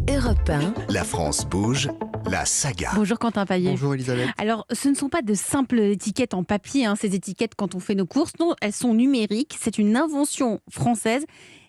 Europe 1. La France bouge, la saga. Bonjour Quentin Paillet. Bonjour Elisabeth. Alors, ce ne sont pas de simples étiquettes en papier, ces étiquettes quand on fait nos courses. Non, elles sont numériques. C'est une invention française.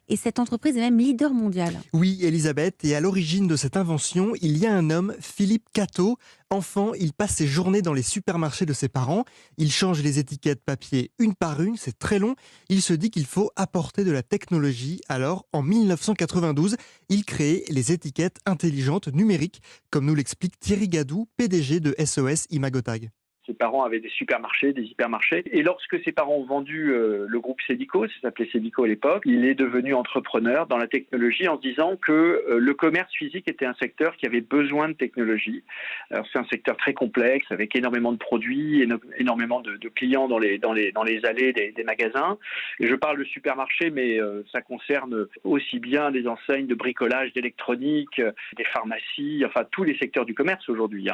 Et cette entreprise est même leader mondial. Oui Elisabeth, et à l'origine de cette invention, il y a un homme, Philippe Catteau. Enfant, il passe ses journées dans les supermarchés de ses parents. Il change les étiquettes papier une par une, c'est très long. Il se dit qu'il faut apporter de la technologie. Alors, en 1992, il crée les étiquettes intelligentes numériques, comme nous l'explique Thierry Gadou, PDG de SOS Imagotag. Ses parents avaient des supermarchés, des hypermarchés. Et lorsque ses parents ont vendu le groupe Cedico, ça s'appelait Cedico à l'époque, il est devenu entrepreneur dans la technologie en se disant que le commerce physique était un secteur qui avait besoin de technologie. Alors c'est un secteur très complexe, avec énormément de produits, énormément de clients dans les allées des magasins. Et je parle de supermarchés, mais ça concerne aussi bien des enseignes de bricolage, d'électronique, des pharmacies, enfin tous les secteurs du commerce aujourd'hui.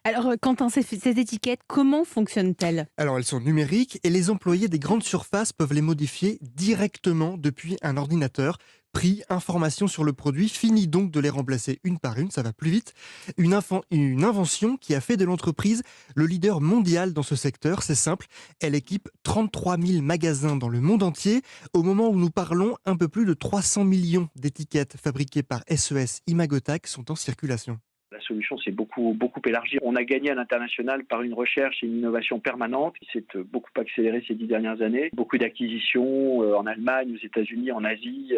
Alors, Quentin, ces étiquettes, comment fonctionnent-elles ? Alors elles sont numériques et les employés des grandes surfaces peuvent les modifier directement depuis un ordinateur. Prix, information sur le produit, fini donc de les remplacer une par une, ça va plus vite. Une invention qui a fait de l'entreprise le leader mondial dans ce secteur, c'est simple, elle équipe 33 000 magasins dans le monde entier. Au moment où nous parlons, un peu plus de 300 millions d'étiquettes fabriquées par SOS Imagotag sont en circulation. La solution s'est beaucoup élargie. On a gagné à l'international par une recherche et une innovation permanente qui s'est beaucoup accélérée ces 10 dernières années. Beaucoup d'acquisitions en Allemagne, aux États-Unis, en Asie.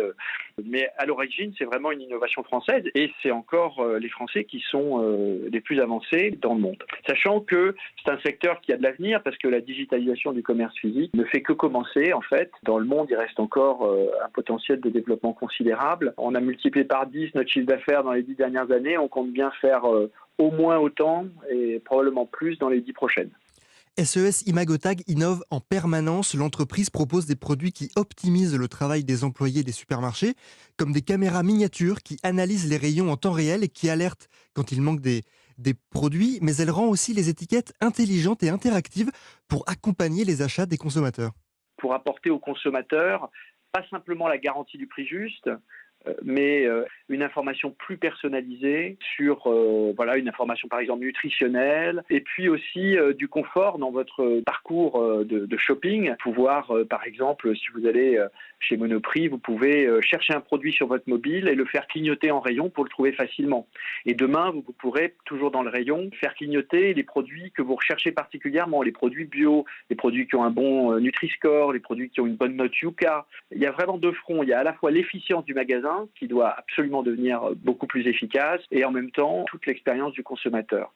Mais à l'origine, c'est vraiment une innovation française et c'est encore les Français qui sont les plus avancés dans le monde. Sachant que c'est un secteur qui a de l'avenir parce que la digitalisation du commerce physique ne fait que commencer en fait. Dans le monde, il reste encore un potentiel de développement considérable. On a multiplié par 10 notre chiffre d'affaires dans les 10 dernières années. On compte bien faire au moins autant et probablement plus dans les 10 prochaines. SOS Imagotag innove en permanence. L'entreprise propose des produits qui optimisent le travail des employés des supermarchés, comme des caméras miniatures qui analysent les rayons en temps réel et qui alertent quand il manque des produits, mais elle rend aussi les étiquettes intelligentes et interactives pour accompagner les achats des consommateurs. Pour apporter aux consommateurs pas simplement la garantie du prix juste, mais une information plus personnalisée sur une information par exemple nutritionnelle et puis aussi du confort dans votre parcours de shopping. Pouvoir par exemple, si vous allez chez Monoprix, vous pouvez chercher un produit sur votre mobile et le faire clignoter en rayon pour le trouver facilement. Et demain, vous pourrez toujours dans le rayon faire clignoter les produits que vous recherchez particulièrement, les produits bio, les produits qui ont un bon Nutri-Score, les produits qui ont une bonne note Yuka. Il y a vraiment deux fronts. Il y a à la fois l'efficience du magasin qui doit absolument devenir beaucoup plus efficace et en même temps toute l'expérience du consommateur.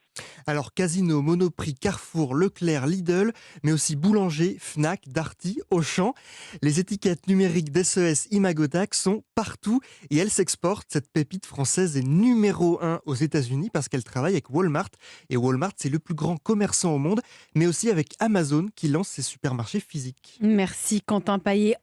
Alors Casino, Monoprix, Carrefour, Leclerc, Lidl, mais aussi Boulanger, Fnac, Darty, Auchan. Les étiquettes numériques d'SOS Imagotag sont partout et elles s'exportent. Cette pépite française est numéro 1 aux États-Unis parce qu'elle travaille avec Walmart. Et Walmart, c'est le plus grand commerçant au monde, mais aussi avec Amazon qui lance ses supermarchés physiques. Merci Quentin Paillet.